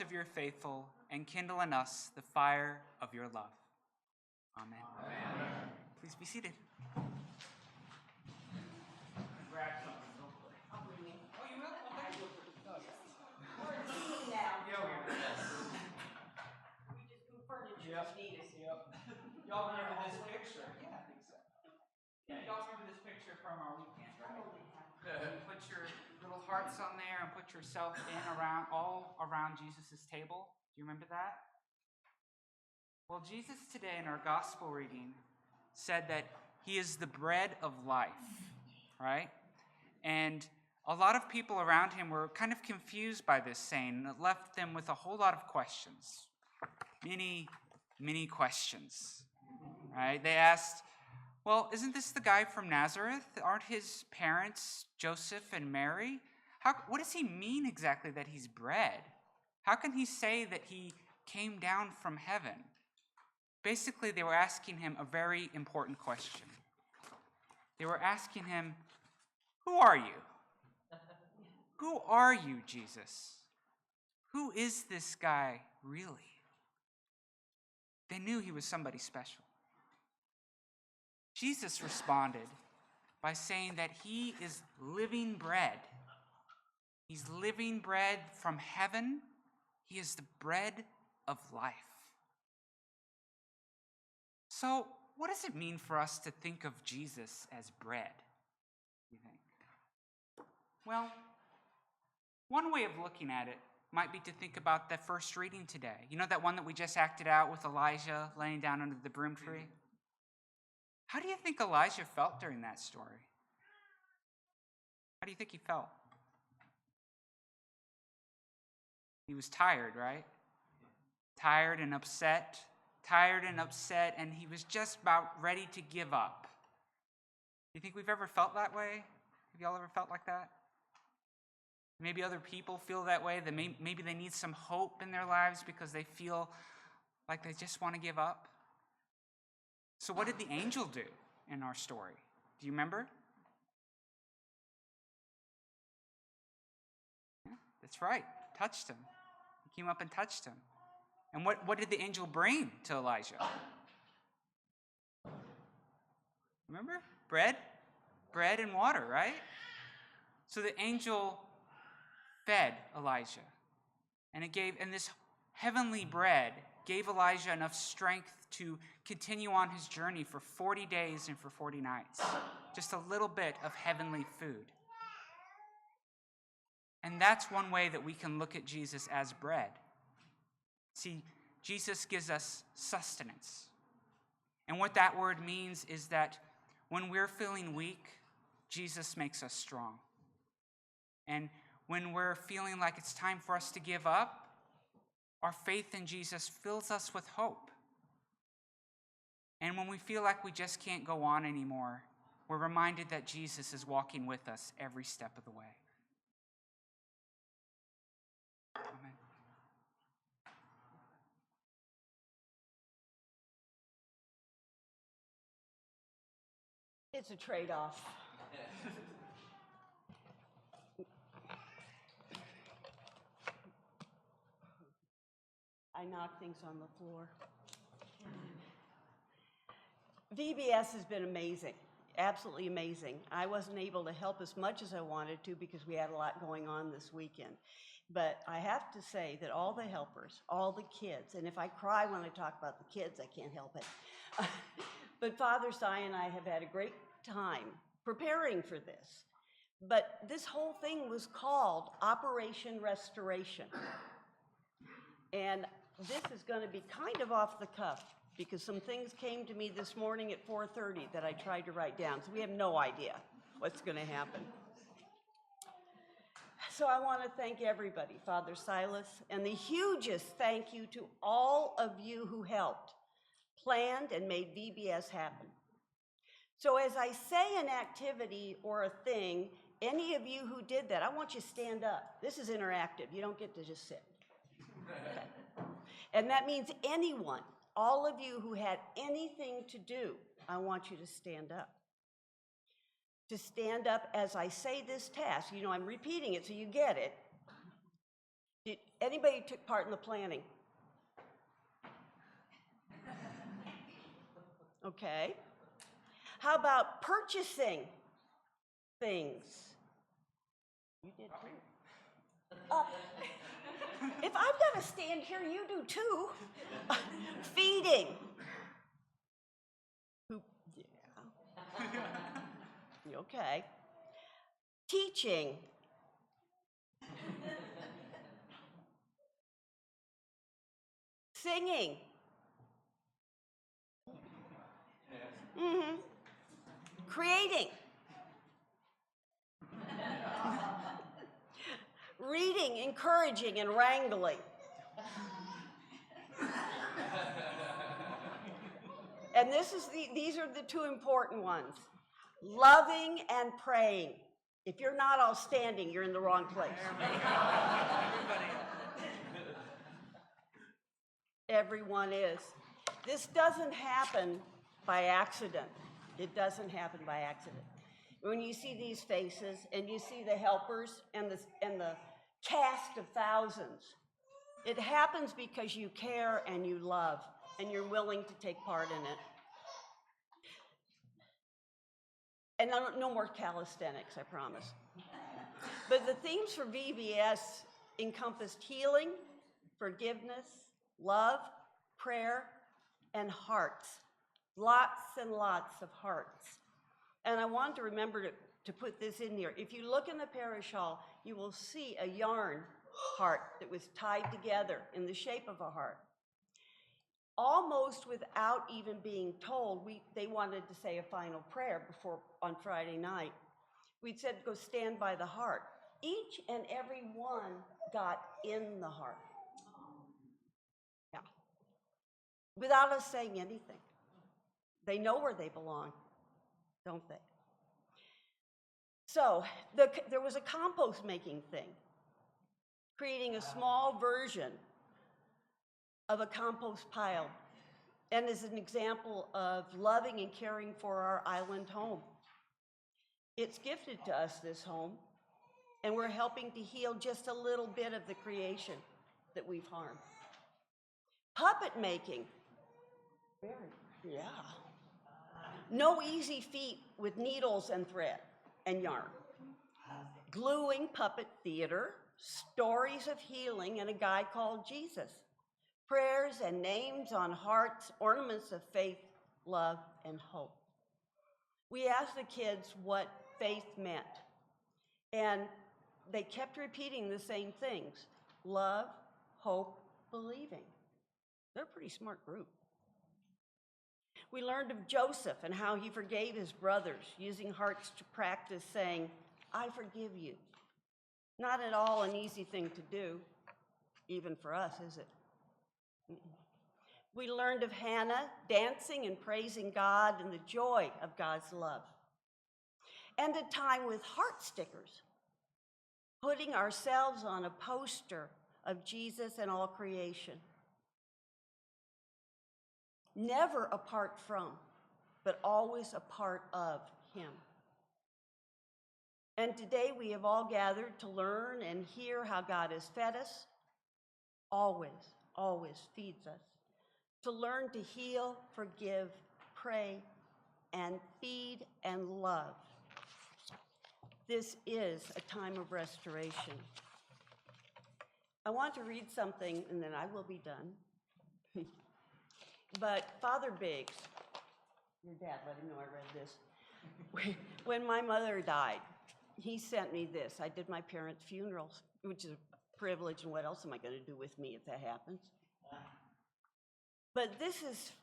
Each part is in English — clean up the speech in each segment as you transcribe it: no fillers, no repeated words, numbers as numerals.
of your faithful and kindle in us the fire of your love. Amen. Amen. Please be seated. Grab something real quick. Oh, you will? Okay. We're in seating now. Yeah, we are. Yes. We just moved furniture. Yep. Need us. Yep. Y'all remember this picture? Yeah, I think so. Yeah, y'all remember this picture from our weekend, right? You put your little hearts on there and put yourself all around Jesus' table. Do you remember that? Well, Jesus today in our gospel reading said that he is the bread of life, right? And a lot of people around him were kind of confused by this saying, and it left them with a whole lot of questions. Many questions, right? They asked, well, isn't this the guy from Nazareth? Aren't his parents Joseph and Mary? What does he mean exactly that he's bread? How can he say that he came down from heaven? Basically, they were asking him a very important question. They were asking him, who are you? Who are you, Jesus? Who is this guy really? They knew he was somebody special. Jesus responded by saying that he is living bread. He's living bread from heaven. He is the bread of life. So, what does it mean for us to think of Jesus as bread, you think? Well, one way of looking at it might be to think about that first reading today. You know that one that we just acted out with Elijah laying down under the broom tree? How do you think Elijah felt during that story? How do you think he felt? He was tired, right? Tired and upset, and he was just about ready to give up. You think we've ever felt that way? Have y'all ever felt like that? Maybe other people feel that way, that maybe they need some hope in their lives because they feel like they just want to give up. So what did the angel do in our story? Do you remember? Yeah, that's right, touched him. He came up and touched him. And what did the angel bring to Elijah? Remember? Bread and water, right? So the angel fed Elijah. And this heavenly bread gave Elijah enough strength to continue on his journey for 40 days and for 40 nights. Just a little bit of heavenly food. And that's one way that we can look at Jesus as bread. See, Jesus gives us sustenance. And what that word means is that when we're feeling weak, Jesus makes us strong. And when we're feeling like it's time for us to give up, our faith in Jesus fills us with hope. And when we feel like we just can't go on anymore, we're reminded that Jesus is walking with us every step of the way. Amen. It's a trade-off. I knock things on the floor. VBS has been amazing, absolutely amazing. I wasn't able to help as much as I wanted to because we had a lot going on this weekend. But I have to say that all the helpers, all the kids, and if I cry when I talk about the kids, I can't help it. But Father Si and I have had a great time preparing for this. But this whole thing was called Operation Restoration. And this is going to be kind of off the cuff because some things came to me this morning at 4:30 that I tried to write down. So we have no idea what's going to happen. So I want to thank everybody, Father Silas, and the hugest thank you to all of you who helped, planned, and made VBS happen. So as I say an activity or a thing, any of you who did that, I want you to stand up. This is interactive. You don't get to just sit. Okay. And that means anyone, all of you who had anything to do, I want you to stand up. To stand up as I say this task. You know, I'm repeating it so you get it. Did anybody took part in the planning? Okay. How about purchasing things? You did too. If I've got to stand here, you do too. Feeding. Yeah. Okay. Teaching. Singing. Mm-hmm. Creating. Reading, encouraging, and wrangling. And these are the two important ones. Loving and praying. If you're not all standing, you're in the wrong place. Everyone is. This doesn't happen by accident. It doesn't happen by accident. When you see these faces and you see the helpers and the cast of thousands, it happens because you care and you love and you're willing to take part in it. And no more calisthenics, I promise. But the themes for VBS encompassed healing, forgiveness, love, prayer, and hearts. Lots and lots of hearts. And I want to remember to put this in here. If you look in the parish hall, you will see a yarn heart that was tied together in the shape of a heart. Almost without even being told, they wanted to say a final prayer on Friday night. We'd said, go stand by the heart. Each and every one got in the heart. Yeah. Without us saying anything. They know where they belong, don't they? So there was a compost making thing, creating a small version of a compost pile, and as an example of loving and caring for our island home. It's gifted to us, this home, and we're helping to heal just a little bit of the creation that we've harmed. Puppet making. Yeah. No easy feat with needles and thread and yarn. Gluing puppet theater, stories of healing, and a guy called Jesus. Prayers and names on hearts, ornaments of faith, love, and hope. We asked the kids what faith meant, and they kept repeating the same things: love, hope, believing. They're a pretty smart group. We learned of Joseph and how he forgave his brothers, using hearts to practice saying, I forgive you. Not at all an easy thing to do, even for us, is it? We learned of Hannah dancing and praising God and the joy of God's love. And a time with heart stickers, putting ourselves on a poster of Jesus and all creation. Never apart from, but always a part of him. And today we have all gathered to learn and hear how God has fed us, always feeds us, to learn to heal, forgive, pray, and feed and love. This is a time of restoration. I want to read something, and then I will be done. But Father Biggs, your dad, let him know I read this. When my mother died, he sent me this. I did my parents' funerals, which is a privilege, and what else am I going to do with me if that happens? But this is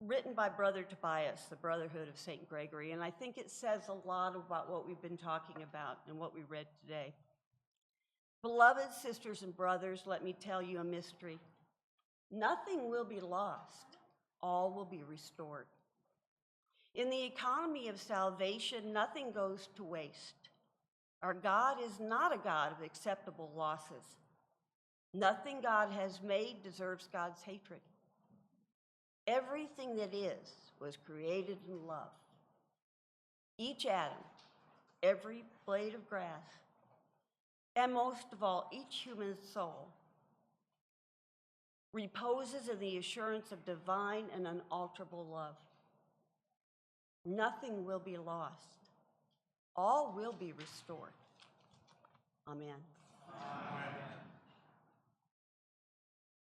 written by Brother Tobias, the Brotherhood of St. Gregory, and I think it says a lot about what we've been talking about and what we read today. Beloved sisters and brothers, let me tell you a mystery. Nothing will be lost, all will be restored. In the economy of salvation, nothing goes to waste. Our God is not a God of acceptable losses. Nothing God has made deserves God's hatred. Everything that is was created in love. Each atom, every blade of grass, And most of all, each human soul reposes in the assurance of divine and unalterable love. Nothing will be lost. All will be restored. Amen.